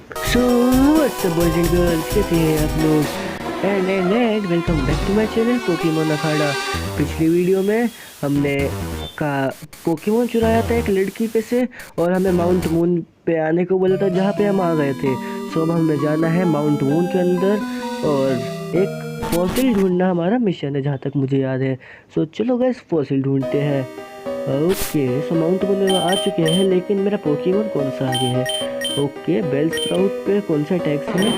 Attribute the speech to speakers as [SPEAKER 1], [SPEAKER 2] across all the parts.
[SPEAKER 1] So what's up boys and girls, कैसे हैं आप लोग? And welcome back to my channel Pokemon अखाड़ा। पिछली वीडियो में हमने का पोकेमोन चुराया था एक लड़की पे से, और हमें माउंट मून पे आने को बोला था जहाँ पे हम आ गए थे। सो अब हमें जाना है माउंट मून के अंदर, और एक फॉसिल ढूंढना हमारा मिशन है जहाँ तक मुझे याद है। सो चलो गाइस फॉसिल ढूंढते हैं। ओके, सो माउंट मून में आ चुके हैं, लेकिन मेरा पोकेमोन कौन सा आगे है? ओके, बेल स्प्राउट पे कौन सा टैक्स है?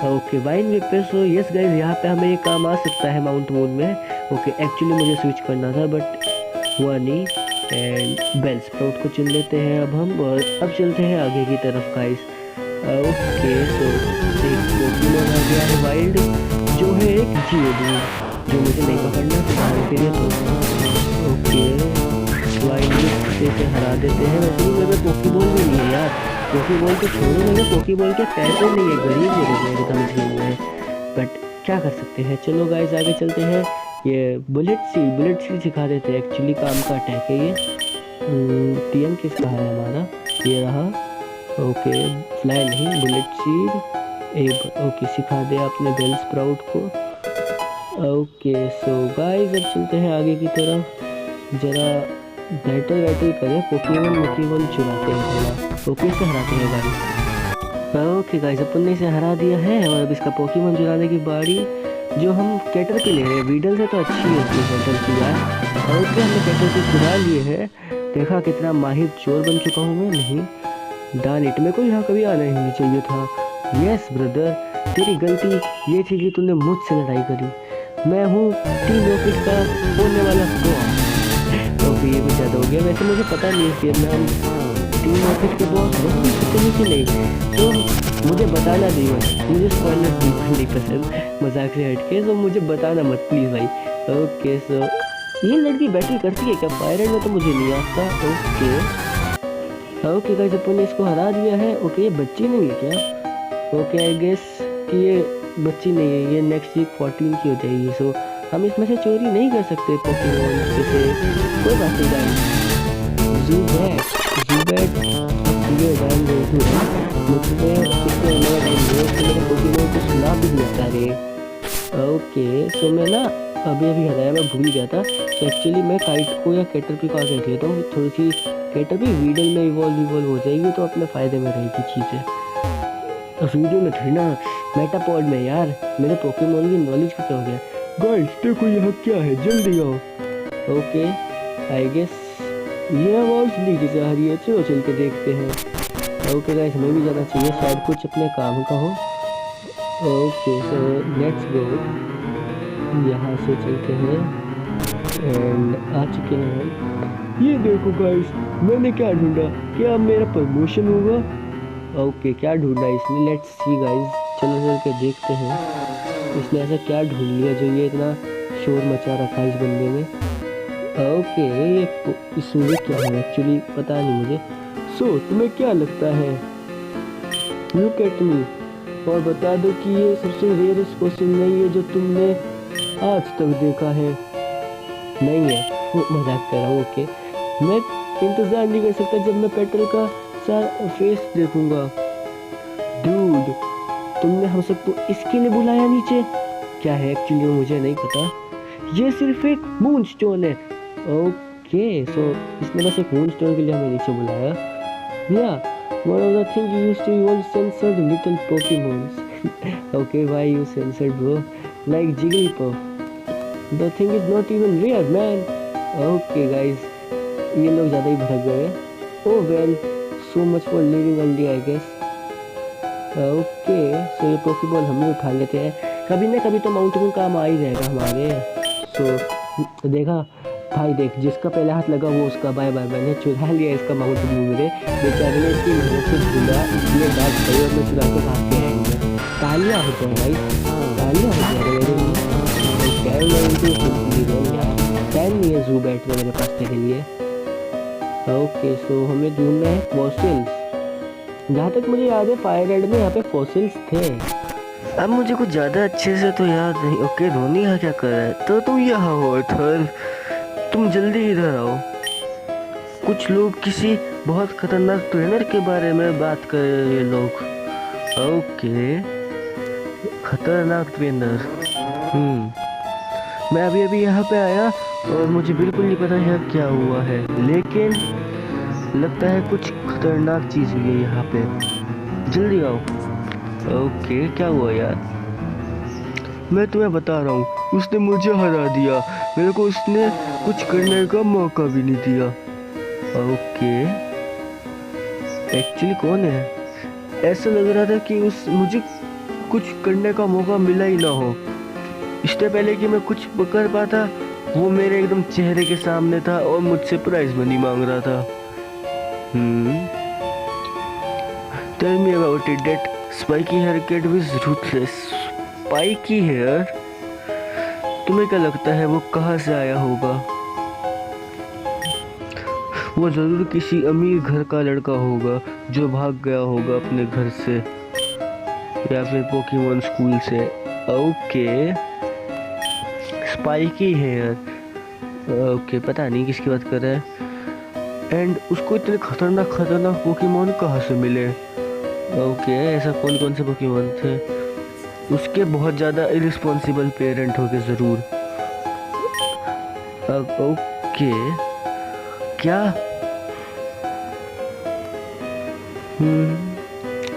[SPEAKER 1] ओके, वाइन वे पे। सो यस गाइस, यहाँ पे हमें ये काम आ सकता है माउंट मून में। ओके, एक्चुअली मुझे स्विच करना था बट हुआ नहीं। एंड बेल स्प्राउट को चुन लेते हैं अब हम, और अब चलते हैं आगे की तरफ गाइस। ओके, सो एक पोकेमोन आ गया है वाइल्ड, जो है एक जियोडूड, जो मुझे नहीं पकड़ना फिलहाल के लिए। तो ओके, वाइल्ड से हरा देते हैं। वैसे भी मेरे पोकेबॉल भी नहीं है यार। पोकेबॉल तो छोड़ो, मेरे पोकेबॉल के पैसे नहीं है, गरीब मेरे एकदम खेल में। बट क्या कर सकते हैं, चलो गाइस आगे चलते हैं। ये बुलेट सीड सिखा देते हैं, एक्चुअली काम का अटैक है ये। टीएम किसका है हमारा? ये रहा। ओके, फ्लाई नहीं, बुलेट सीड एक। ओके, सिखा दे आपने बेल स्प्राउट को। ओके, सो गाइस अब चलते हैं आगे की तरफ। जरा बैटल करें, पोकेमोन चुराते हैं थोड़ा। ओके, से हराते हैं गाइस। ओके गाइस, अपन ने इसे हरा दिया है, और अब इसका पोकेमोन चुराने की बारी। जो हम कैटर पे ले रहे हैं, वीडल से तो अच्छी है इसकी कैटर की यार। ओके, हमने कैटर पे चुरा लिए है। देखा कितना माहिर चोर बन चुका हूँ मैं। नहीं डान इट, मेरे को यहाँ कभी आना ही नहीं चाहिए था। यस ब्रदर, तेरी गलती ये थी कि तूने मुझसे लड़ाई करी। मैं हूँ टीम रॉकेट का होने वाला बॉस। तो फिर ये भी ज़्यादा हो गया। वैसे मुझे पता नहीं है कि हम टीम रॉकेट के बॉस हो सकते हैं कि नहीं, तो मुझे बताना नहीं बस। मुझे स्पॉइलर बिल्कुल नहीं पसंद, मजाक से हटके। तो मुझे बताना मत प्लीज़ भाई। ओके, सो ये लड़की बैटल करती है क्या? फायर में तो मुझे नहीं आता। ओके गाइस, अपन ने इसको हरा दिया है। ओके, ये बच्ची नहीं है क्या? ओके, आई गेस कि ये बच्ची नहीं है, ये नेक्स्ट वीक 14 की हो जाएगी। सो हम इसमें से चोरी नहीं कर सकते पोकेमोन से। कोई बात नहीं गाइस। ज़ूबैट ये डाल दे तू मुझे इसमें नया टाइम वेस्ट मेरे पोकेमोन को सुना भी लेता रे। ओके, सो मैं ना अभी हराया, मैं भूल गया था। तो एक्चुअली मैं काइट को या कैटरपी को आगे रख लेता हूँ, थोड़ी सी कैटरपी वीडल में इवॉल्व हो जाएगी, तो अपने फ़ायदे में रहेगी चीज़ें। तो वीडियो में थोड़ी ना, मेटापॉड में यार। मेरे पोकेमोन की नॉलेज का क्या हो गया? गाइस देखो यहाँ क्या है, जल्दी आओ। ओके, आई गेस ये आवाज़ नीचे से आ रही है, चलो चल के देखते हैं। ओके गाइस, हमें भी जाना चाहिए, शायद कुछ अपने काम का हो। ओके, सो लेट्स गो। यहाँ से चलते हैं, एंड आ चुके हैं हम। ये देखो गाइस, मैंने क्या ढूंढा, क्या मेरा प्रमोशन होगा? ओके, क्या ढूंढा इसने? लेट्स सी गाइस, चलो चल के देखते हैं इसने ऐसा क्या ढूंढ लिया जो ये इतना शोर मचा रखा है इस बंदे ने। ओके, ये इसमें क्या है एक्चुअली पता नहीं मुझे। सो तुम्हें क्या लगता है? लुक एट मी, और बता दो कि ये सबसे रेयरेस्ट क्वेश्चन नहीं है जो तुमने आज तक देखा है। नहीं है, वो मजाक कर रहा हूँ। ओके, मैं इंतज़ार नहीं कर सकता जब मैं पेट्रोल का फेस देखूंगा। डूड, तुमने हम सबको इसके लिए बुलाया नीचे? क्या है एक्चुअली वो मुझे नहीं पता। ये सिर्फ एक मून स्टोन है। ओके, सो इसने बस एक मून स्टोन के लिए हमें नीचे बुलाया। या one of the thing you used to evolve censored little Pokemons. Okay, why you censored bro? Like Jigglypuff. The thing is not even rare man. Okay guys, ये लोग ज़्यादा ही भड़क गए। Oh well, so much for leaving early I guess. Okay, so ये Pokeball हम भी उठा लेते हैं। कभी ना कभी तो माउंट मून काम आ ही जाएगा हमारे। सो देखा भाई, देख जिसका पहला हाथ लगा वो उसका बाय बाय। मैंने चुरा लिया इसका माउंट मून मेरे बेचारे ने, इसकी मेहनत से ढूंढा, इसलिए डांट गई और मैं चुरा के भाग के आएंगे। तालियां हो जाए भाई, तालियां हो जाए मेरे लिए। टाइम नहीं है ज़ूबैट में मेरे पास तेरे लिए। ओके, सो हमें ढूंढना है फॉसिल्स। जहाँ तक मुझे याद है फायर रेड में यहाँ पे फॉसिल्स थे। अब मुझे कुछ ज़्यादा अच्छे से तो याद नहीं। ओके, धोनी यहाँ क्या कर रहा है? तो तुम यहाँ हो अर्थर, तुम जल्दी इधर आओ। कुछ लोग किसी बहुत खतरनाक ट्रेनर के बारे में बात कर रहे हैं। ये लोग ओके, खतरनाक ट्रेनर। मैं अभी अभी यहाँ पे आया और मुझे बिल्कुल नहीं पता यहाँ क्या हुआ है, लेकिन लगता है कुछ खतरनाक चीज़ हुई है यहाँ पे। जल्दी आओ। ओके, क्या हुआ यार? मैं तुम्हें बता रहा हूँ, उसने मुझे हरा दिया, मेरे को उसने कुछ करने का मौका भी नहीं दिया। ओके, एक्चुअली कौन है? ऐसा लग रहा था कि मुझे कुछ करने का मौका मिला ही ना हो। इससे पहले कि मैं कुछ कर पाता, वो मेरे एकदम चेहरे के सामने था और मुझसे प्राइज मनी मांग रहा था। Tell me about it. That spiky hair kid was ruthless. Spiky hair? तुम्हें क्या लगता है वो कहाँ से आया होगा? वो जरूर किसी अमीर घर का लड़का होगा जो भाग गया होगा अपने घर से, या फिर पोकेमॉन स्कूल से। Okay, spiky hair. ओके, पता नहीं किसकी बात कर रहा है। एंड उसको इतने खतरनाक खतरनाक पोकेमॉन कहाँ से मिले? ओके, ऐसा कौन कौन से पोकेमॉन थे? उसके बहुत ज़्यादा इरिस्पॉन्सिबल पेरेंट होंगे ज़रूर। ओके, क्या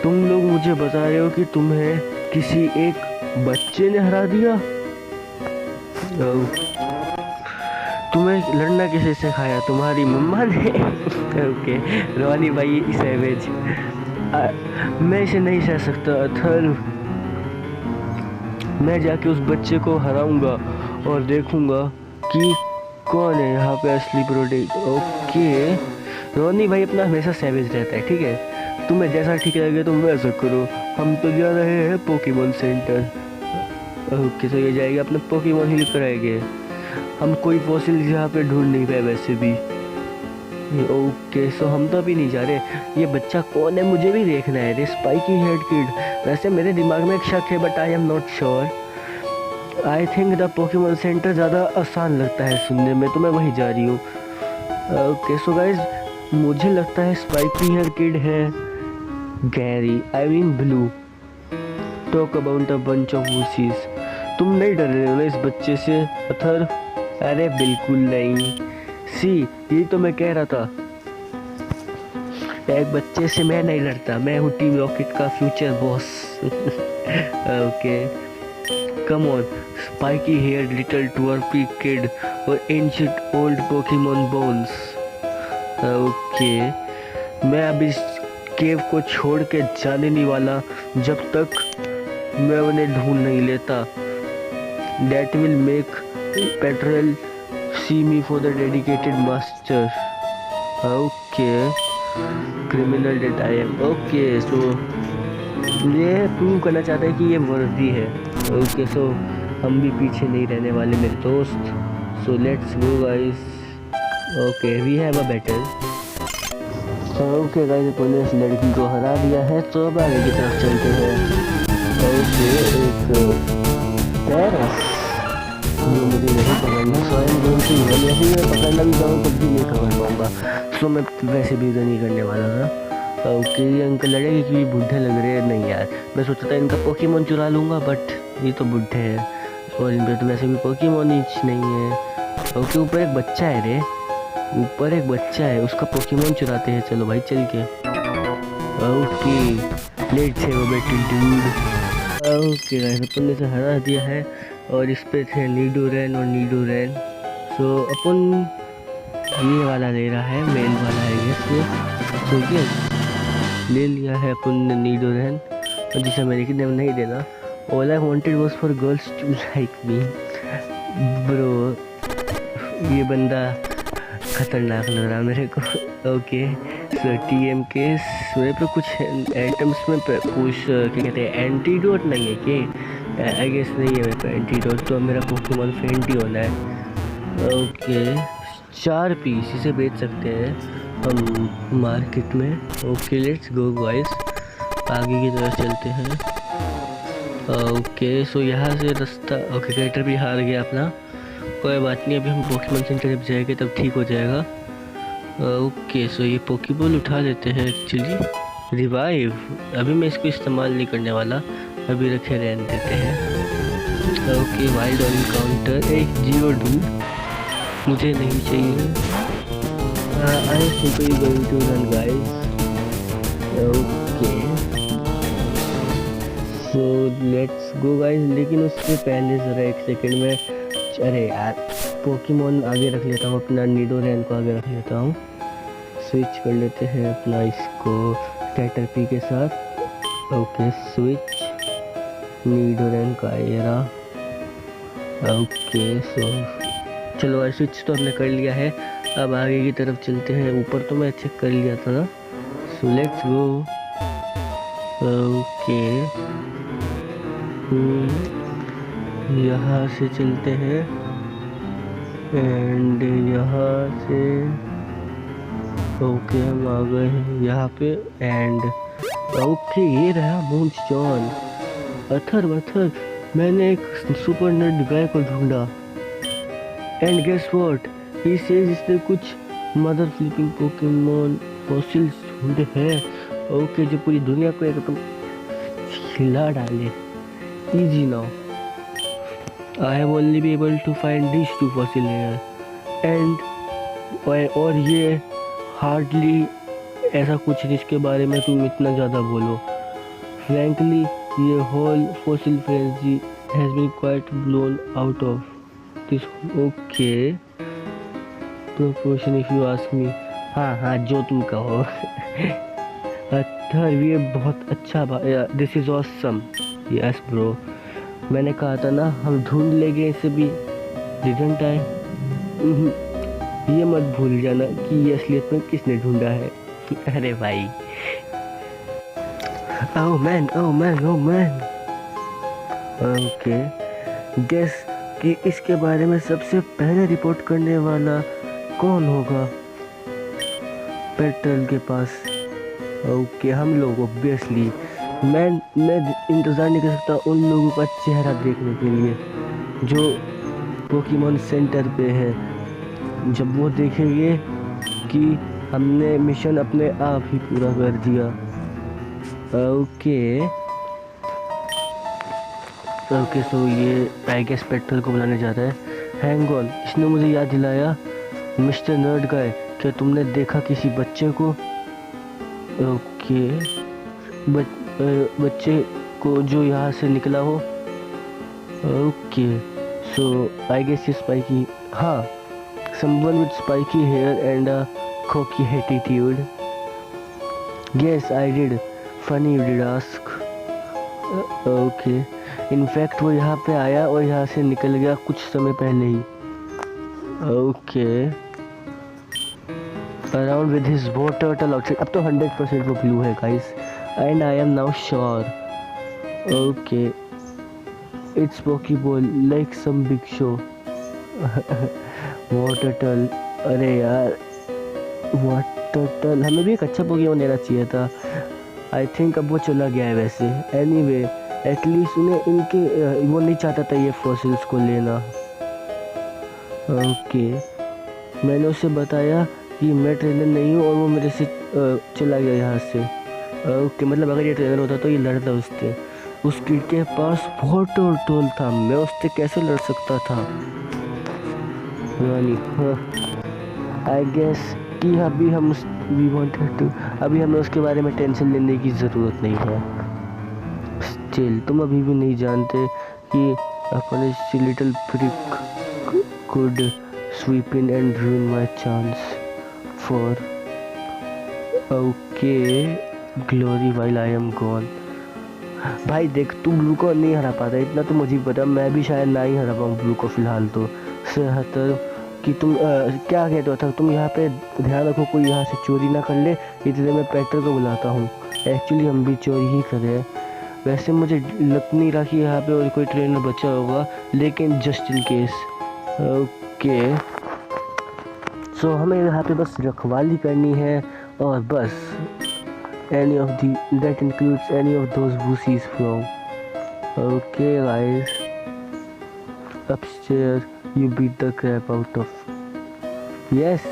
[SPEAKER 1] तुम लोग मुझे बता रहे हो कि तुम्हें किसी एक बच्चे ने हरा दिया? तुम्हें लड़ना किसे सिखाया? तुम्हारी मम्मा ने? ओके, रोनी भाई सैवेज। मैं इसे नहीं सह सकता अथर्व। मैं जाके उस बच्चे को हराऊंगा और देखूंगा कि कौन है यहाँ पे असली प्रोटेक्ट। ओके, रोनी भाई अपना हमेशा सैवेज रहता है, ठीक है? तुम्हें जैसा ठीक लगे तुम वैसा करो। हम तो जा रहे हैं पोकेमॉन सेंटर। ओके, तो ये जाएगा अपना पोकेमॉन हिल कराएंगे। हम कोई फॉसिल यहाँ पे ढूंढ नहीं पाए वैसे भी। ओके, सो हम तो अभी नहीं जा रहे। ये बच्चा कौन है मुझे भी देखना है। रे स्पाइकी हेड किड। वैसे मेरे दिमाग में एक शक है, but I am not sure. I think the Pokemon centre ज़्यादा आसान लगता है सुनने में, तो मैं वहीं जा रही हूँ। ओके, सो गाइज, मुझे लगता है स्पाइकी हेड किड है Gary, I mean Blue. Talk about a bunch of wussies. तुम नहीं डर रहे हो ना इस बच्चे से अथर? अरे बिल्कुल नहीं। सी, ये तो मैं कह रहा था, एक बच्चे से मैं नहीं लड़ता। मैं हूँ टीम रॉकेट का future boss. Okay, come on spiky hair little twerpy kid और ancient old Pokemon bones. Okay, मैं अब इस केव को छोड़ के जाने नहीं वाला जब तक मैं उन्हें ढूंढ नहीं लेता। That will make Petrel see me for the dedicated master. Okay, criminal that I am. Okay, so ये प्रूव करना चाहता है कि ये वर्दी है। Okay, so हम भी पीछे नहीं रहने वाले मेरे दोस्त। So let's go guys. Okay, we have a battle. Okay guys, अपन ने इस लड़की को हरा दिया है, तो अब आगे की तरफ चलते हैं। Okay, एक पैरस जो मुझे नहीं पकड़ना, स्वयं गेम की वजह से मैं पकड़ना भी चाहूँ तब भी नहीं पकड़ पाऊँगा। सो मैं वैसे भी नहीं करने वाला था। ओके, ये अंकल लड़ेगे कि बूढ़े लग रहे हैं। नहीं यार, मैं सोचा था इनका पोकेमॉन चुरा लूँगा, बट ये तो बूढ़े हैं और इन पर तो वैसे भी पोकेमॉन ही नहीं है। ओके, ऊपर एक बच्चा है रे, ऊपर एक बच्चा है, उसका पोकेमॉन चुराते हैं। चलो भाई चल के। Okay, let's have a battle dude. Okay guys, अपन ने इसे हरा दिया है और इस पे थे नीडोरैन और नीडोरैन। सो अपन ये वाला ले रहा है, मेल वाला है ये। सो ये ले लिया है अपन ने नीडोरैन, और जिसे मैंने निकनेम नहीं देना। All I wanted was for girls to like me. Bro, ये बंदा खतरनाक लग रहा मेरे को। ओके, सो TM के मेरे पे कुछ आइटम्स में कुछ क्या कहते हैं, एंटीडोट नहीं है कि? आई गेस नहीं है मेरे पे एंटीडोट, तो मेरा पोकेमॉन फेंट ही होना है। ओके, 4 पीस इसे बेच सकते हैं हम मार्केट में। ओके, लेट्स गो गाइस, आगे की तरफ चलते हैं। ओके, सो यहाँ से रास्ता। ओके, कैरेक्टर भी हार गया अपना, कोई बात नहीं, अभी हम पोकेमॉन सेंटर जब जाएंगे तब ठीक हो जाएगा। ओके, सो ये पोकेबॉल उठा लेते हैं एक्चुअली। रिवाइव, अभी मैं इसको इस्तेमाल नहीं करने वाला, अभी रखे रहने देते हैं। ओके, वाइल्ड एनकाउंटर, एक जियो डूड मुझे नहीं चाहिए। I am simply going to run guys. Okay so let's go guys, लेकिन उससे पहले ज़रा एक सेकंड में, अरे यार पोकेमॉन आगे रख लेता हूँ, अपना निडोरैन को आगे रख लेता हूँ। स्विच कर लेते हैं अपना इसको कैटरपी के साथ। ओके स्विच, निडोरैन का एरा। ओके सो चलो यार, स्विच तो हमने कर लिया है, अब आगे की तरफ चलते हैं। ऊपर तो मैं चेक कर लिया था ना, सो लेट्स गो। ओके यहाँ से चलते हैं एंड यहाँ से ओके हम आ गए हैं यहाँ पे एंड ओके ये रहा मूनस्टोन। अथर वथर, मैंने एक सुपर नर्ड गाय को ढूंढा and guess what he says, इसने कुछ मदर फ्लिपिंग पोकेमॉन फॉसिल्स ढूंढे हैं। ओके जो पूरी दुनिया को एकदम हिला डाले। Easy now, I have only be able to find this two fossil hair and और ये हार्डली ऐसा कुछ जिसके बारे में तुम इतना ज़्यादा बोलो। फ्रैंकली ये whole fossil frenzy has been quite blown out of this. Okay proportion if you ask me, हाँ जो तुम कहो। अथर ये बहुत अच्छा, this is awesome. Yes bro, मैंने कहा था ना हम ढूंढ लेंगे इसे भी, डिडंट आई? ये मत भूल जाना कि ये असलियत में किसने ढूंढा है। अरे भाई, oh man oh man oh man. Okay guess कि इसके बारे में सबसे पहले रिपोर्ट करने वाला कौन होगा? पेट्रोल के पास। ओके हम लोग ऑब्वियसली, मैं इंतज़ार नहीं कर सकता उन लोगों का चेहरा देखने के लिए जो पोकेमॉन सेंटर पे है, जब वो देखेंगे कि हमने मिशन अपने आप ही पूरा कर दिया। ओके ओके सो ये आई गेस पेट्रोल को बुलाने जा रहा है। हैंग ऑन, इसने मुझे याद दिलाया, मिस्टर नर्ड गाय, क्या तुमने देखा किसी बच्चे को? ओके बच्चे को जो यहाँ से निकला हो। Okay so I guess spiky, हाँ someone with spiky hair and a cocky attitude. Yes, I did. Funny you did ask. Okay. In fact वो यहाँ पे आया और यहाँ से निकल गया कुछ समय पहले ही। Okay. Around with his water turtle outfit. अब तो 100% वो blue है guys. And I am now sure. Okay. It's Pokeball like some big show. Water turtle, अरे यार वाटर टर्टल, हमें भी एक अच्छा पोकेमॉन लेना चाहिए था। आई थिंक अब वो चला गया है वैसे। एनीवे एटलीस्ट उन्हें इनके वो नहीं चाहता था ये फॉसिल्स को लेना। ओके मैंने उसे बताया कि मैं ट्रेनर नहीं हूँ और वो मेरे से चला गया यहाँ से। ओके मतलब अगर ये ट्रेनर होता तो ये लड़ता उससे। उस किड के पास वाटर टर्टल था, मैं उससे कैसे लड़ सकता था? आई गेस कि अभी हम अभी हमें उसके बारे में टेंशन लेने की ज़रूरत नहीं है। स्टिल तुम अभी भी नहीं जानते कि अपने little फ्रिक could sweep in and ruin my chance for okay glory while I am gone। भाई देख तू ब्लू को नहीं हरा पाता, इतना तो मुझे पता, मैं भी शायद ना ही हरा पाऊँ ब्लू को फिलहाल तो। कि तुम क्या कहते हो था, तुम यहाँ पे ध्यान रखो कोई यहाँ से चोरी ना कर ले, इसलिए मैं पेट्रोल को बुलाता हूँ। एक्चुअली हम भी चोरी ही कर रहे हैं, वैसे मुझे लग नहीं रहा कि यहाँ पे और कोई ट्रेनर बचा होगा, लेकिन just in case. Okay so हमें यहाँ पे बस रखवाली करनी है और बस any of the that includes any of those wussies from okay guys upstairs you beat the crap out of yes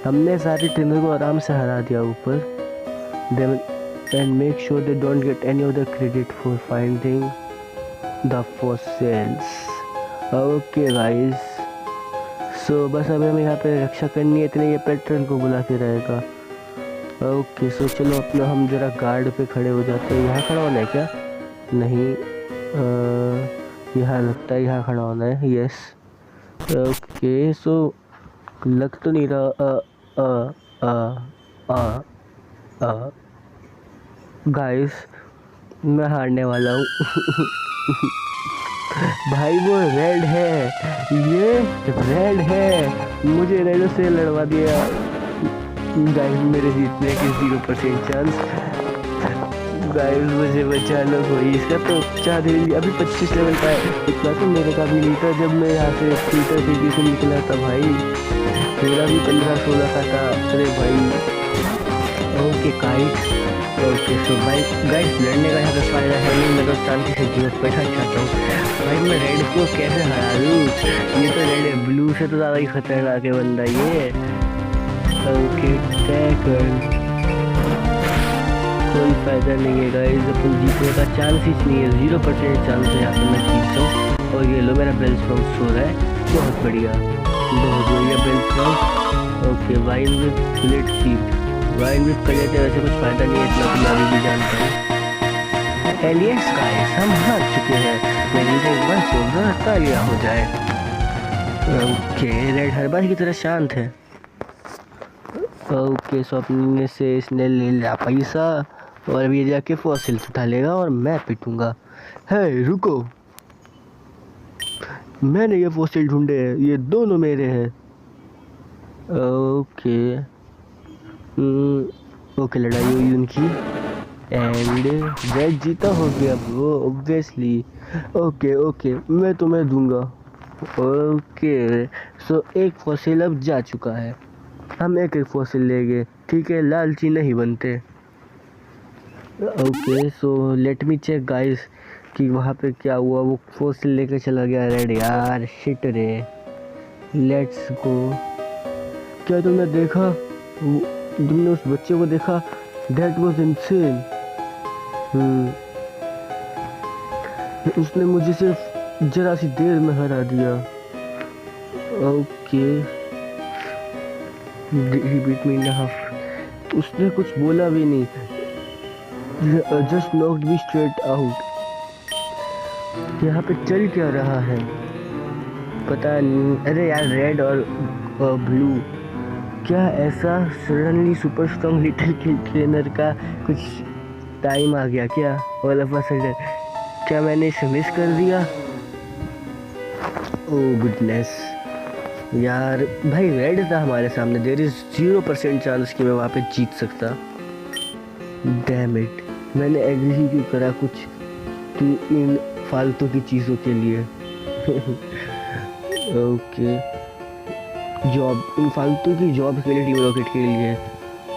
[SPEAKER 1] हमने सारे ट्रेनर को आराम से हरा दिया ऊपर। and make sure they don't get any of the credit for finding the fossils. Okay guys, सो बस अब हमें यहाँ पे रक्षा करनी है, इतने ये पेट्रोल को बुला के रहेगा। ओके सो चलो अपना हम जरा गार्ड पे खड़े हो जाते हैं। यहाँ खड़ा होना है क्या? नहीं, यहाँ लगता है यहाँ खड़ा होना है। यस ओके सो लग तो नहीं रहा। गाइस मैं हारने वाला हूँ। भाई वो रेड है, ये रेड है, मुझे रेड से लड़वा दिया। गाइस मेरे जीतने के 0% चांस। गाइस मुझे बचा लो कोई, इसका तो चाह दे अभी 25 लेवल का है। इतना तो मेरे का भी नहीं था जब मैं यहाँ से पीटर सिटी से निकला था भाई, मेरा भी 15-16 का था। अरे भाई ओके गाइस, ओके सो भाई गाइस लड़ने का यहाँ पे फायदा है नहीं, मैं तो शांति से जीवन बैठा चाहता हूँ। भाई मैं रेड को कैसे हरा दूँ? ये तो रेड है, ब्लू से तो ज़्यादा ही खतरनाक है बंदा ये। ओके टैकल, कोई फायदा नहीं है गाइस, अपन जीतने का चांस ही नहीं है, 0% चांस है यहाँ पे मैं जीत जाऊँ। और ये लो मेरा बेल स्ट्रॉन्ग सो रहा है, बहुत बढ़िया बेल strong. Okay vine with bullet seed, vine with कर लेते, वैसे कुछ फायदा नहीं है, इतना तो मैं अभी भी जानता हूँ। एंड यस गाइस हम हार चुके हैं, मेरी तो एक बार सोचता लिया हो जाए। ओके रेड हर बार की तरह शांत है। ओके सो अपने से इसने ले लिया पैसा और अभी जाके फॉसिल उठा लेगा और मैं पिटूंगा। है रुको, मैंने ये फॉसिल ढूंढे हैं, ये दोनों मेरे हैं। ओके ओके लड़ाई हुई उनकी एंड रेड जीता हो गया ब्रो ऑब्वियसली। ओके ओके मैं तुम्हें दूंगा। ओके सो एक फॉसिल अब जा चुका है, हम एक एक फॉसिल लेंगे, ठीक है, लालची नहीं बनते। Okay so let me check guys कि वहाँ पे क्या हुआ। वो फॉसिल लेके चला गया रेड, यार शिट रे। Let's go. क्या तुमने देखा, तुमने उस बच्चे को देखा? That was insane. उसने मुझे सिर्फ जरा सी देर में हरा दिया। Okay beat me in half, उसने कुछ बोला भी नहीं, just knocked me straight out. यहाँ पे चल क्या रहा है पता नहीं। अरे यार रेड और ब्लू, क्या ऐसा suddenly super strong little kid trainer का कुछ टाइम आ गया क्या ऑल ऑफ अ सडन? क्या मैंने इसे मिस कर दिया? ओह गुडनेस यार, भाई रेड था हमारे सामने, देयर इज 0% चांस कि मैं वहाँ पे जीत सकता। डैम इट, मैंने एग्री ही क्यों करा कुछ तू इन फालतू की चीज़ों के लिए। ओके जॉब, इन फालतू की जॉब के लिए, टीम रॉकेट के लिए।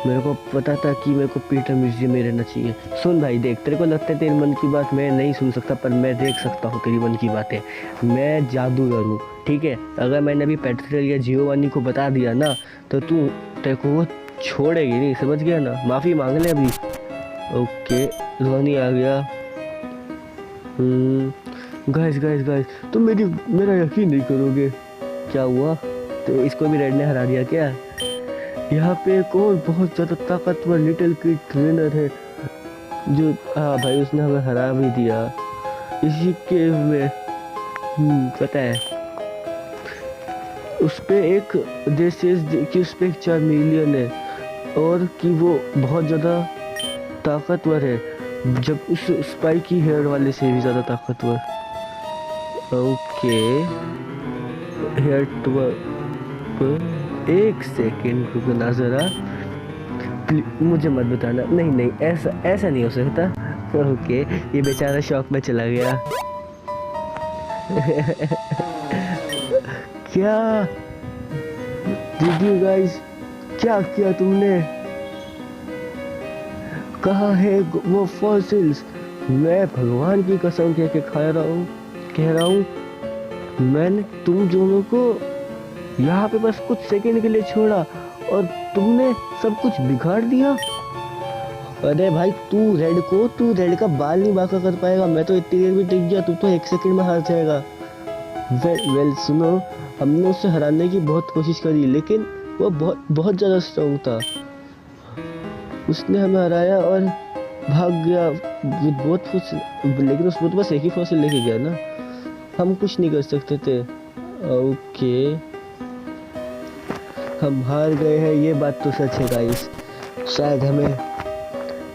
[SPEAKER 1] मेरे को पता था कि मेरे को पीटर म्यूजियम में रहना चाहिए। सुन भाई देख, तेरे को लगता है तेरी मन की बात मैं नहीं सुन सकता, पर मैं देख सकता हूँ तेरी मन की बातें। मैं जादूगर हूँ, ठीक है? अगर मैंने अभी पेट्रोल या जियोवानी को बता दिया ना तो तू तेरे को वो छोड़ेगी नहीं, समझ गया ना? माफ़ी मांग ले अभी। ओके ध्वनि आ गया। गाइस गाइस गाइस तुम मेरा यकीन नहीं करोगे। क्या हुआ? तो इसको भी रेड ने हरा दिया क्या? यहाँ पे एक और बहुत ज़्यादा ताकतवर लिटिल किड ट्रेनर है जो, हाँ भाई उसने हमें हरा भी दिया इसी केव में। पता है उस पे एक कि उस पे एक 4 मिलियन है और कि वो बहुत ज़्यादा ताकतवर है, जब उस स्पाइकी हेयर वाले से भी ज़्यादा ताकतवर। ओके हेयर एक सेकेंड रुकना ज़रा, मुझे मत बताना। नहीं नहीं ऐसा नहीं हो सकता। ओके ये बेचारा शॉक में चला गया। क्या डिड यू गाइस, क्या किया तुमने? कहाँ है वो फॉसिल्स? मैं भगवान की कसम के कह रहा हूँ मैंने तुम दोनों को यहाँ पे बस कुछ सेकंड के लिए छोड़ा और तुमने सब कुछ बिगाड़ दिया। अरे भाई तू रेड का बाल नहीं बांका कर पाएगा, मैं तो इतनी देर में टिक गया, तू तो 1 सेकंड में हार जाएगा। वेल सुनो, हमने उसे हराने की बहुत कोशिश करी, लेकिन वो बहुत बहुत ज़्यादा स्ट्रांग था। उसने हमें हराया और भाग गया विद बोथ फॉसिल, लेकिन उसको तो बस एक ही फॉसिल लेके गया ना, हम कुछ नहीं कर सकते थे। ओके, हम हार गए हैं, ये बात तो सच है गाइस। शायद हमें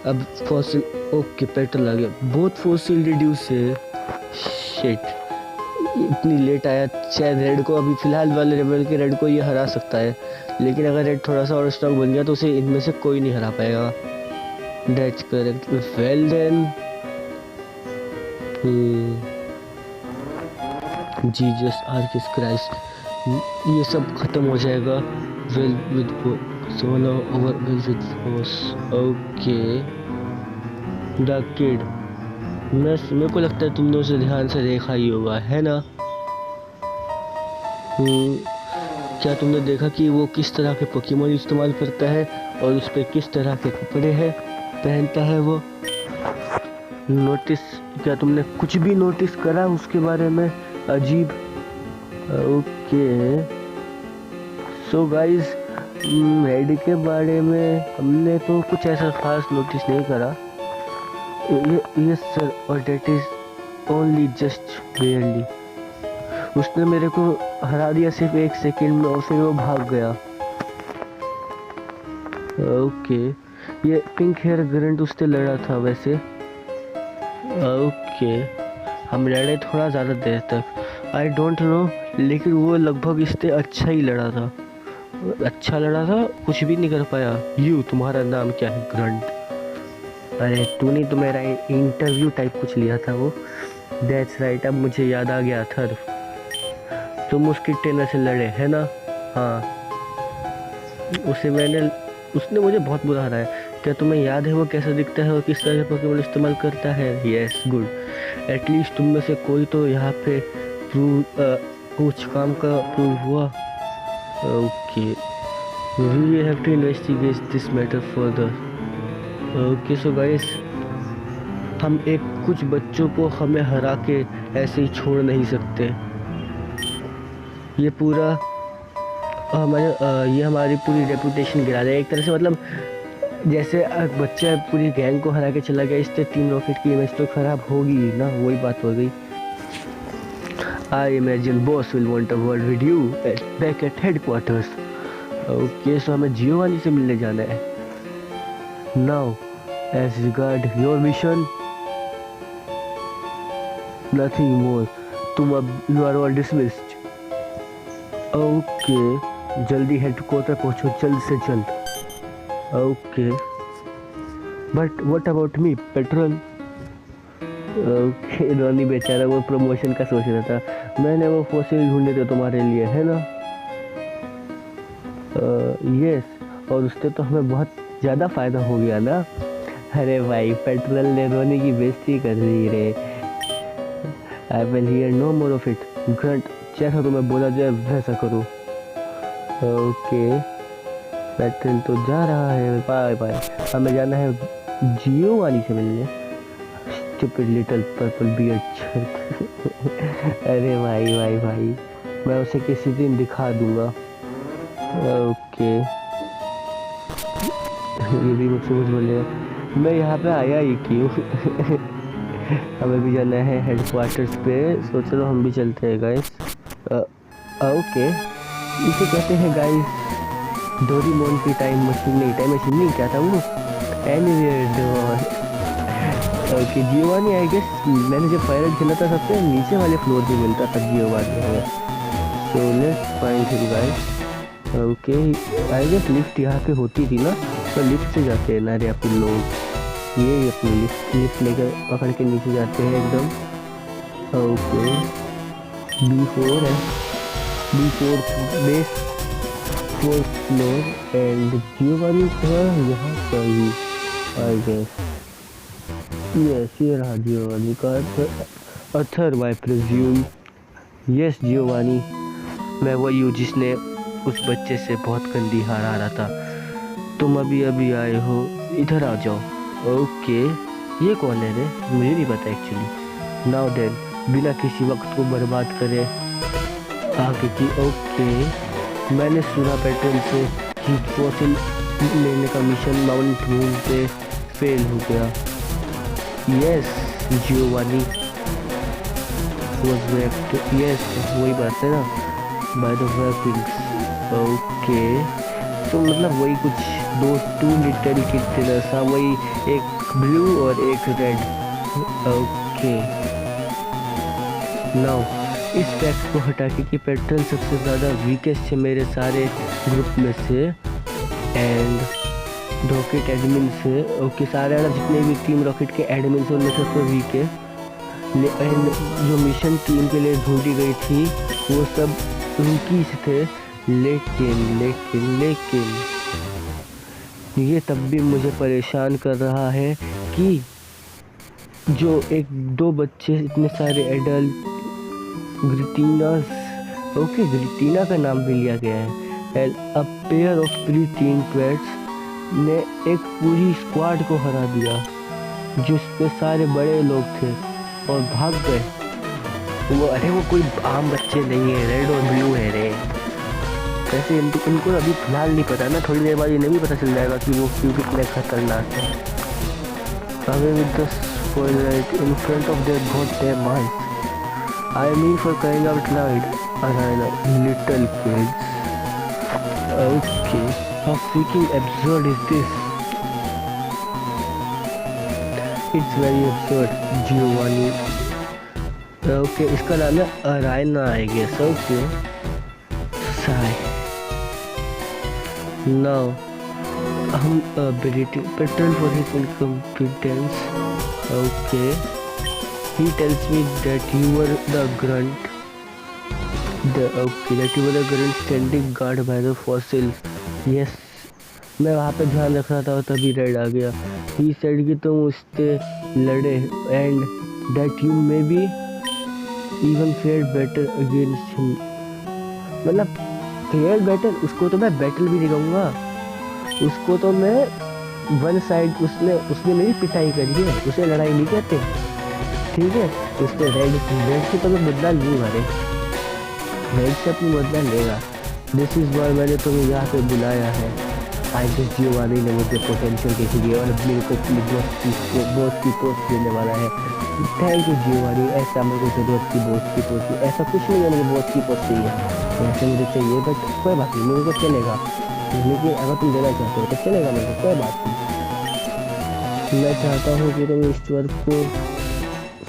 [SPEAKER 1] अब फॉसिल, ओके पेट्रोल आ गया, बहुत फॉसिल रिड्यूस है। शिट, इतनी लेट आया। शायद रेड को अभी फिलहाल वाले लेवल के रेड को ये हरा सकता है, लेकिन अगर रेड थोड़ा सा और स्ट्रांग बन गया तो उसे इनमें से कोई नहीं हरा पाएगा। That's correct, well then Jesus Arceus Christ, ये सब खत्म हो जाएगा। Well with solo over well with force. Okay the kid, मेरे को लगता है तुमने उसे ध्यान से देखा ही होगा, है ना? क्या तुमने देखा कि वो किस तरह के पोकेमोन इस्तेमाल करता है और उस पर किस तरह के कपड़े हैं पहनता है वो? नोटिस, क्या तुमने कुछ भी नोटिस करा उसके बारे में अजीब? ओके सो गाइस, रेड के बारे में हमने तो कुछ ऐसा खास नोटिस नहीं करा। यस सर, और date is only just barely. उसने मेरे को हरा दिया सिर्फ 1 सेकंड में और फिर वो भाग गया। ओके, ये पिंक हेयर ग्रंट उससे लड़ा था वैसे। ओके, हम लड़े थोड़ा ज़्यादा देर तक, आई डोंट नो, लेकिन वो लगभग इससे अच्छा ही लड़ा था, अच्छा लड़ा था, कुछ भी नहीं कर पाया। तुम्हारा नाम क्या है? ग्रंट। अरे तूने तो मेरा इंटरव्यू टाइप कुछ लिया था वो। दैट्स राइट, अब मुझे याद आ गया था, तुम उसकी ट्रेनर से लड़े है ना? हाँ, उसने मुझे बहुत बुरा हराया। क्या तुम्हें याद है वो कैसा दिखता है और किस तरह के पोकेमोन इस्तेमाल करता है? यस गुड, एटलीस्ट तुम में से कोई तो यहाँ पे कुछ काम का प्रूव हुआ। Okay, we have to investigate this matter further. Okay so guys, हम कुछ बच्चों को हमें हरा के ऐसे ही छोड़ नहीं सकते। ये पूरा ये हमारी पूरी रेपुटेशन गिरा देगा एक तरह से, मतलब जैसे बच्चा पूरी गैंग को हरा के चला गया, इससे टीम रॉकेट की इमेज तो खराब होगी ना, वही बात हो गई। I imagine boss will want a word with you back at headquarters. Okay so हमें जियोवानी से मिलने जाना है। Now as regard your mission, nothing more, तुम अब you are all dismissed. Okay, जल्दी हेडक्वार्टर पहुंचो, जल्द से जल्द। Okay, but what about me patrol? Okay, Ronnie बेचारा वो प्रमोशन का सोच रहा था, मैंने वो फॉसिल ढूंढे थे तुम्हारे लिए, है ना? यस, और उससे तो हमें बहुत ज़्यादा फ़ायदा हो गया ना। अरे भाई, पेट्रोल ने रोनी की बेइज्जती कर दी रे। I will hear no more of it. Grunt, जैसा तुम्हें बोला जाए वैसा करो। ओके, पेट्रोल तो जा रहा है, बाय बाय। हमें जाना है जियोवानी से मिलने। Stupid little purple beard. अरे भाई भाई भाई, मैं उसे किसी दिन दिखा दूंगा। ओके, ये भी मुझसे कुछ बोलेगा, मैं यहाँ पे आया ही क्यों? हमें भी जाना है हेडक्वार्टर्स पे, सो चलो हम भी चलते हैं गाइस। ओके, इसे कहते हैं गाइस डोरेमोन की टाइम मशीन नहीं क्या था वो, anywhere. Okay, Giovanni I guess मैंने जब फायर खेला था सबसे नीचे वाले फ्लोर पे मिलता था जियोवानी हमें। So let's find him guys. Okay, I guess lift यहाँ पे होती थी ना, तो लिफ्ट से जाते हैं ना रे अपन लोग। ये अपनी लिफ्ट लेकर पकड़ के नीचे जाते हैं एकदम। ओके, B4 है, B4 base 4th floor and Giovanni यहाँ पर ही आई गेस। यस, ये रहा जियोवानी का Arthur I presume. Yes Giovanni, मैं वही हूँ जिसने उस बच्चे से बहुत गंदी हार आ रहा था। तुम अभी अभी आए हो, इधर आ जाओ। ओके, ये कौन है रे? मुझे नहीं पता एक्चुअली। नाउ देन, बिना किसी वक्त को बर्बाद करे आगे की। ओके, मैंने सुना पेट्रोल से कि फॉसिल लेने का मिशन माउंट मून पे फेल हो गया। Yes, Giovanni was wept. Yes, वही बात है ना, बाय द वेपिंग्स। ओके, तो मतलब वही कुछ टू लिटिल किड थे, वही एक ब्लू और एक रेड। ओके, नाउ इस फैक्ट को हटा के कि पेट्रोल सबसे ज़्यादा वीकेस्ट है मेरे सारे ग्रुप में से एंड रॉकेट एडमिन से। ओके, सारे जितने भी टीम रॉकेट के एडमिन से उनमें सबसे वीक है। एंड जो मिशन टीम के लिए ढूंढी गई थी वो सब रूकीज थे। लेकिन लेकिन लेकिन ये तब भी मुझे परेशान कर रहा है कि जो एक दो बच्चे, इतने सारे एडल्ट ग्रिटीनास, ओके ग्रिटीना का नाम भी लिया गया है, a pair of preteen twerps ने एक पूरी स्क्वाड को हरा दिया जिसमें सारे बड़े लोग थे और भाग गए। वो अरे वो कोई आम बच्चे नहीं है, रेड और ब्लू है रे। वैसे इनको अभी फिलहाल नहीं पता ना, थोड़ी देर बाद इन्हें भी पता चल जाएगा कि वो क्यों कितने खतरनाक है। Away with the spoiler in front of their goddamn eyes. I mean for crying out loud, Arana, little kids. Okay, how freaking absurd is this? It's very absurd, Giovanni. Okay, इसका नाम है Arana, I guess. Okay. Sigh. Now, हम ability pattern for his incompetence. Okay. He tells me that you were the grunt. That you were the grunt standing guard by the fossil. Yes, मैं वहाँ पे ध्यान रख रहा था और तभी रेड आ गया। He said कि तुम उससे लड़े and that you maybe even fared better against him. मतलब fared better, उसको तो मैं बैटल भी नहीं कहूँगा, उसको तो मैं वन साइड, उसने मेरी पिटाई करी है, उसे लड़ाई नहीं कहते। ठीक है, उसने रेड से तो मैं बदला लूँगा रे, रेड से अपनी बदला लेगा। दिस इज़ वाई मैंने तुम्हें यहाँ पे बुलाया है। आई गेस जियोवानी ने मुझे पोटेंशियल देख लिया और मेरे को बॉस की पोस्ट देने वाला है। थैंक यू जियोवानी, ऐसा मेरे को जरूरत थी बॉस की पोस्ट की। ऐसा कुछ नहीं है, मुझे बॉस की पोस्ट चाहिए, वैसे मुझे चाहिए, बट कोई बात नहीं, मेरे को चलेगा। लेकिन अगर तुम देना चाहते हो तो चलेगा मेरे को, कोई बात नहीं। मैं चाहता हूँ कि तुम इस वर्क को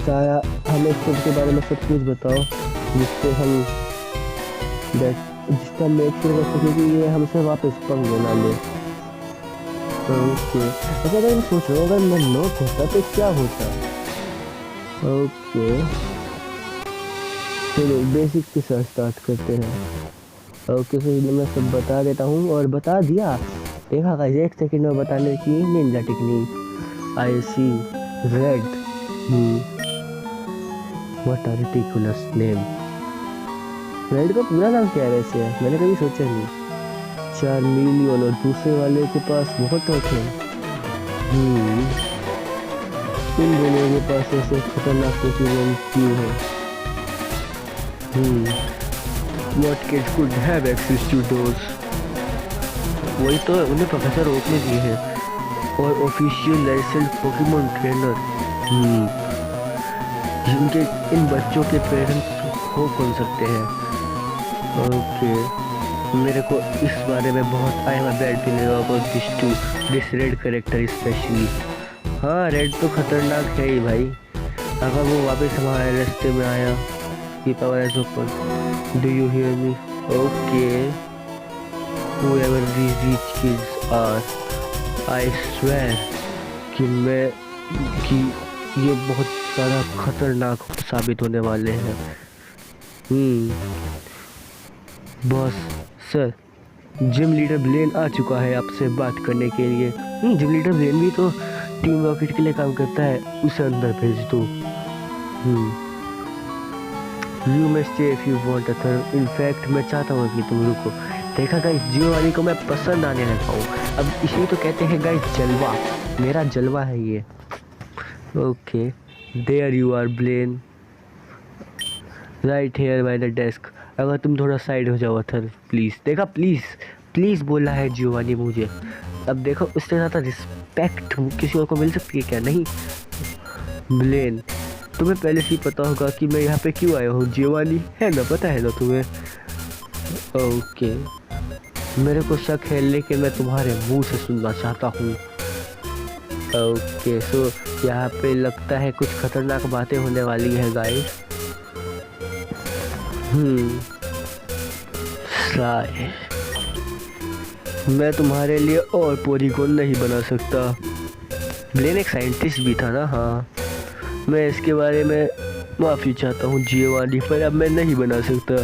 [SPEAKER 1] सारा हमें खुद के बारे में सब कुछ बताओ, जिससे हम जिसका मेक श्योर कर सके कि ये हमसे वापस पंगे ना ले। ओके, अच्छा अगर मैं सोच रहा हूँ अगर मैं नोट होता तो क्या होता। ओके, चलो बेसिक के साथ स्टार्ट करते हैं। ओके, तो मैं सब बता देता हूँ और बता दिया, देखा गाइस, 1 सेकंड में बताने की ninja technique. I see Red, what a ridiculous name. Red का पूरा नाम क्या है वैसे? मैंने कभी सोचा नहीं। 4 मिलियन और दूसरे वाले के पास बहुत होते हैं। इन दोनों के पास ऐसे खतरनाक पोकेमॉन क्यों है? What kids could have access to those? वही तो उन्हें प्रोफेसर ओक ने दी है और ऑफिशियल लाइसेंस पोकेमॉन ट्रेनर। जिनके इन बच्चों के पेरेंट्स हो कौन सकते हैं? ओके, मेरे को इस बारे में बहुत I am bad feeling about this red character specially. हाँ, रेड तो खतरनाक है ही भाई। अगर वो वापस हमारे रास्ते में आया, keep our eyes open, do you hear me? Okay, whoever these rich kids are, I swear कि ये बहुत सारा खतरनाक साबित होने वाले हैं। Boss sir, gym leader Blaine आ चुका है आपसे बात करने के लिए। जिम लीडर ब्लेन भी तो टीम रॉकेट के लिए काम करता है, उसे अंदर भेज दो। You may stay if you want Arthur. In fact मैं चाहता हूँ कि तुम रुको। देखा गाइस, जियोवानी को मैं पसंद आने लगा हूँ अब, इसी तो कहते हैं गाइस जलवा। मेरा जलवा है ये। Okay, there you are Blaine, right here by the desk. अगर तुम थोड़ा साइड हो जाओ अथर प्लीज़। देखा, प्लीज़ प्लीज़ बोला है जियोवानी मुझे। अब देखो, उससे ज़्यादा रिस्पेक्ट किसी और को मिल सकती है क्या? नहीं। ब्लेन, तुम्हें पहले से ही पता होगा कि मैं यहाँ पे क्यों आया हूँ, जियोवानी है ना, पता है ना तुम्हें? ओके, मेरे को शक है लेकिन मैं तुम्हारे मुंह से सुनना चाहता हूँ। ओके, सो यहाँ पे लगता है कुछ खतरनाक बातें होने वाली है गाइस। साय, मैं तुम्हारे लिए और पॉलीगॉन नहीं बना सकता। ब्लेन एक साइंटिस्ट भी था ना? हाँ, मैं इसके बारे में माफ़ी चाहता हूँ जियोवानी, पर अब मैं नहीं बना सकता।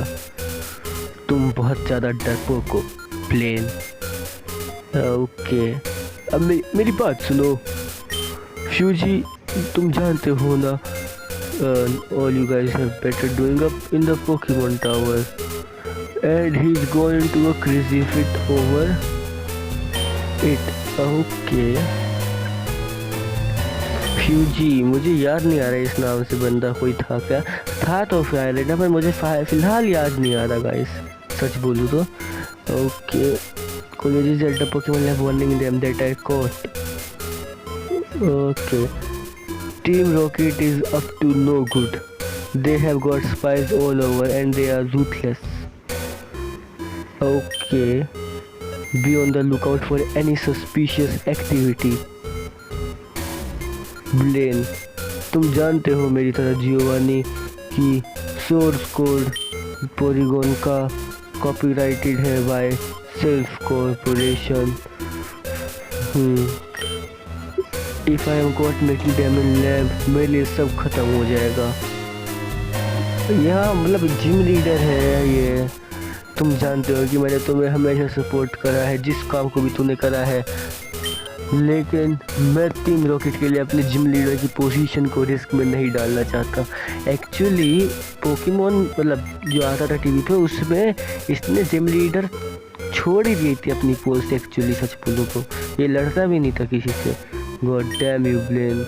[SPEAKER 1] तुम बहुत ज़्यादा डरपोक हो ब्लेन। ओके, अब मेरी बात सुनो फ्यूजी, तुम जानते हो ना, all you guys have better doing up in the Pokemon Tower, and he's going to a crazy fit over it. Okay, Fuji, मुझे याद नहीं आ रहा इस नाम से बंदा कोई था क्या? था तो फायरेट, पर मुझे फिलहाल याद नहीं आ रहा गाइस, सच बोलूँ तो। Okay, colleges at the Pokemon Lab warning them that I caught. Okay, Team Rocket is up to no good. They have got spies all over and they are ruthless. Okay, be on the lookout for any suspicious activity. Blaine, तुम जानते हो मेरी तरह Giovanni कि source code polygon का copyrighted है by self corporation. If I am caught making them in lab, मेरे लिए सब खत्म हो जाएगा। यहाँ मतलब जिम लीडर है ये। तुम जानते हो कि मैंने तुम्हें हमेशा सपोर्ट करा है, जिस काम को भी तूने करा है, लेकिन मैं टीम रॉकेट के लिए अपने जिम लीडर की पोजीशन को रिस्क में नहीं डालना चाहता। एक्चुअली पोकेमॉन मतलब जो आता था टीवी पे, उसमें इसने जिम लीडर छोड़ ही दी थी अपनी पोस्ट। एक्चुअली सच बोलूँ तो ये लड़ता भी नहीं था किसी से। गॉड डैम यू ब्लेन,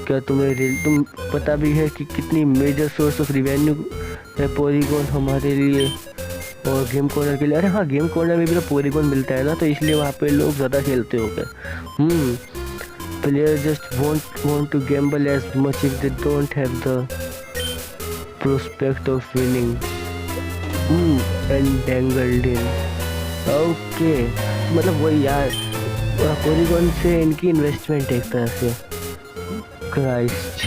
[SPEAKER 1] क्या तुम पता भी है कि कितनी मेजर सोर्स ऑफ रिवेन्यू है पॉलीगॉन हमारे लिए और गेम कॉर्नर के लिए? अरे हाँ, गेम कॉर्नर में भी तो पॉलीगॉन मिलता है ना, तो इसलिए वहाँ पे लोग ज़्यादा खेलते हो गए। Player just want to gamble as much if they don't have the prospect of winning. Entangled in. Okay, मतलब वही यार, पॉलीगॉन से इनकी इन्वेस्टमेंट एक तरह से। Christ,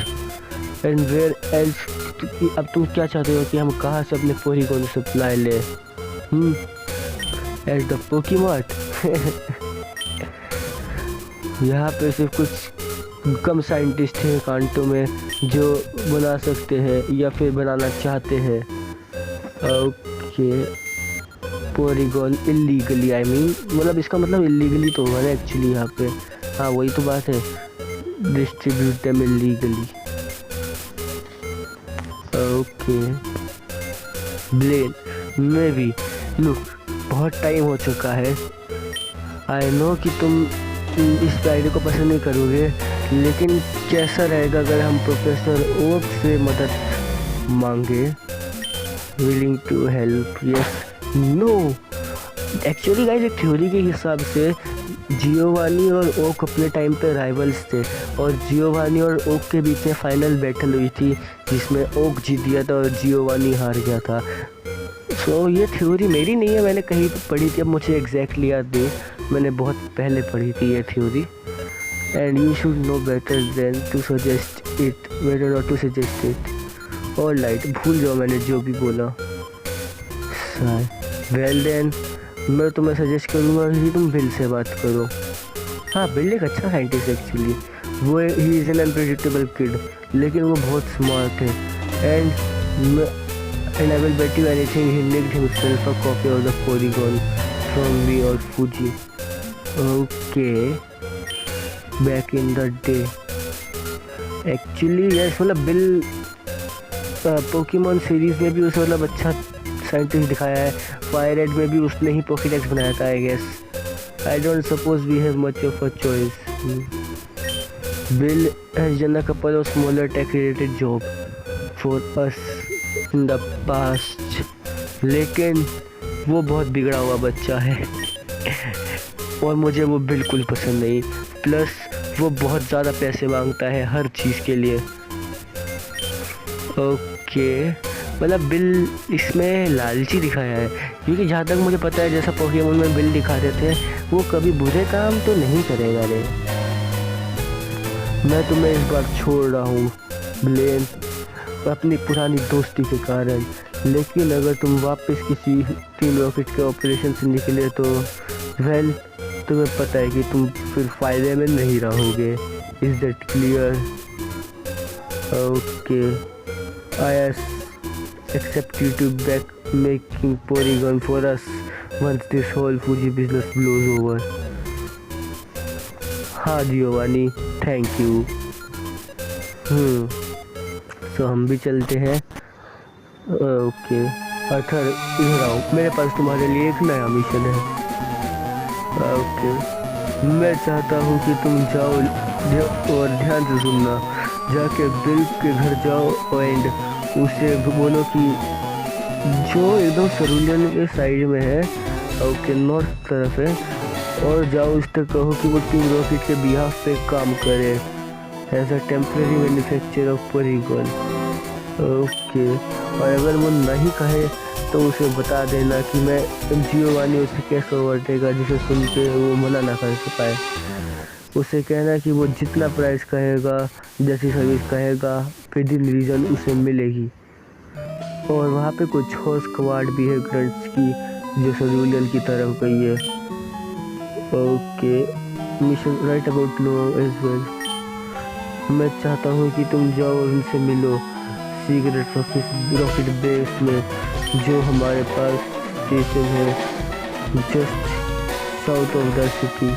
[SPEAKER 1] and where else? अब तुम क्या चाहते हो कि हम कहाँ से अपने पॉलीगॉन सप्लाई ले? At the Pokemart. यहाँ पे सिर्फ कुछ कम साइंटिस्ट हैं कांटो में जो बना सकते हैं या फिर बनाना चाहते हैं। Okay, polygon illegally, I mean मतलब इसका मतलब इलीगली तो होगा ना एक्चुअली यहाँ पे। हाँ वही तो बात है, distribute them illegally. Okay Blaine, मैं भी लुक, बहुत टाइम हो चुका है। आई नो कि तुम इस आइडिया को पसंद नहीं करोगे, लेकिन कैसा रहेगा अगर हम प्रोफेसर ओक से मदद मांगे? Willing to help? Yes, no. Actually guys, एक थ्योरी के हिसाब से जियोवानी और ओक अपने टाइम पे राइवल्स थे और जियोवानी और ओक के बीच में फाइनल बैटल हुई थी जिसमें ओक जीत गया था और जियोवानी हार गया था। सो ये थ्योरी मेरी नहीं है, मैंने कहीं पर पढ़ी थी, अब मुझे एग्जैक्टली याद नहीं, मैंने बहुत पहले पढ़ी थी ये theory. And you should know better than to suggest it, better not to suggest it. All right, भूल जाओ मैंने जो भी बोला। वेल देन, मैं तुम्हें सजेस्ट करूँगा कि तुम बिल से बात करो। हाँ, बिल एक अच्छा साइंटिस्ट एक्चुअली, वो he is an unpredictable kid, लेकिन वो बहुत स्मार्ट है। And I will bet you anything he nicked himself a copy of the polygon from me और Fuji. Okay, back in the day. Actually yes, मतलब Bill Pokemon series में भी उसे मतलब अच्छा साइंटिस्ट दिखाया है। फायर रेड में भी उसने ही पॉकेडेक्स बनाया था I guess. I don't suppose we have much of a choice. Bill has done a couple of smaller tech related job for us in the past, लेकिन वो बहुत बिगड़ा हुआ बच्चा है और मुझे वो बिल्कुल पसंद नहीं। प्लस वो बहुत ज़्यादा पैसे मांगता है हर चीज़ के लिए। ओके, मतलब बिल इसमें लालची दिखाया है, क्योंकि जहाँ तक मुझे पता है जैसा पोकेमोन में बिल दिखाते थे वो कभी बुरे काम तो नहीं करेगा रे। मैं तुम्हें इस बार छोड़ रहा हूँ ब्लेन, अपनी पुरानी दोस्ती के कारण, लेकिन अगर तुम वापस किसी टीम रॉकेट के ऑपरेशन से निकले तो वेल तुम्हें पता है कि तुम फिर फायदे में नहीं रहोगे। Is that clear? Okay, I accept you to back making Porygon for us once this whole Fuji business blows over. हाँ जियोवानी, थैंक यू। तो हम भी चलते हैं। ओके अर्थर, इधर आओ, मेरे पास तुम्हारे लिए एक नया मिशन है। ओके, मैं चाहता हूँ कि तुम जाओ और ध्यान से सुनना, जाके बिल के घर जाओ एंड उसे बोलो कि जो एकदम सरूलियन के साइड में है, ओके नॉर्थ तरफ है, और जाओ उस तक कहो कि वो टीम रॉकेट के बिहाफ पे काम करे as a temporary manufacture of Porygon. Okay, और अगर वो नहीं कहे तो उसे बता देना कि मैं जियोवानी उसे कैसे ओवरटेगा, जिसे सुन के वो मना ना कर पाए। उसे कहना कि वो जितना प्राइस कहेगा, जैसी सर्विस कहेगा, विद इन रीजन उसे मिलेगी। और वहाँ पे कुछ हॉर्स क्वाड भी है ग्रंट्स की, जो सरूलियन की तरफ गई है। Okay, mission right about no as well. मैं चाहता हूँ कि तुम जाओ और उनसे मिलो सीक्रेट रॉकेट बेस में, जो हमारे पास स्टेशन है just south of the city.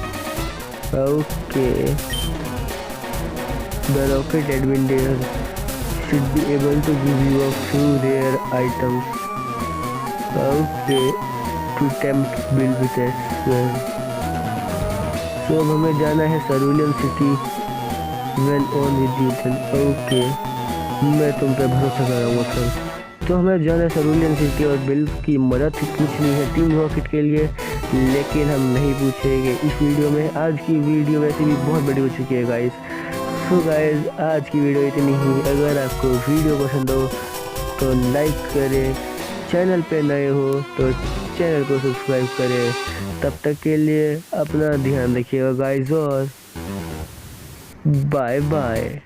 [SPEAKER 1] Okay, the rocket admin there should be able to give you a few rare items, okay, to tempt Bill with as well. So अब हमें जाना है cerulean city. Well on with you then. Okay, मैं तुम पे भरोसा कर रहा हूँ सर। तो हमें जाना है सरूलियन सिटी और बिल की मदद पूछनी है टीम रॉकेट के लिए, लेकिन हम नहीं पूछेंगे इस वीडियो में। आज की वीडियो वैसे भी बहुत बड़ी हो चुकी है गाइस। सो गाइस, आज की वीडियो इतनी ही। अगर आपको वीडियो पसंद हो तो लाइक करें, चैनल पे नए हो तो चैनल को सब्सक्राइब करें। तब तक के लिए अपना ध्यान रखिएगा गाइस और बाय बाय।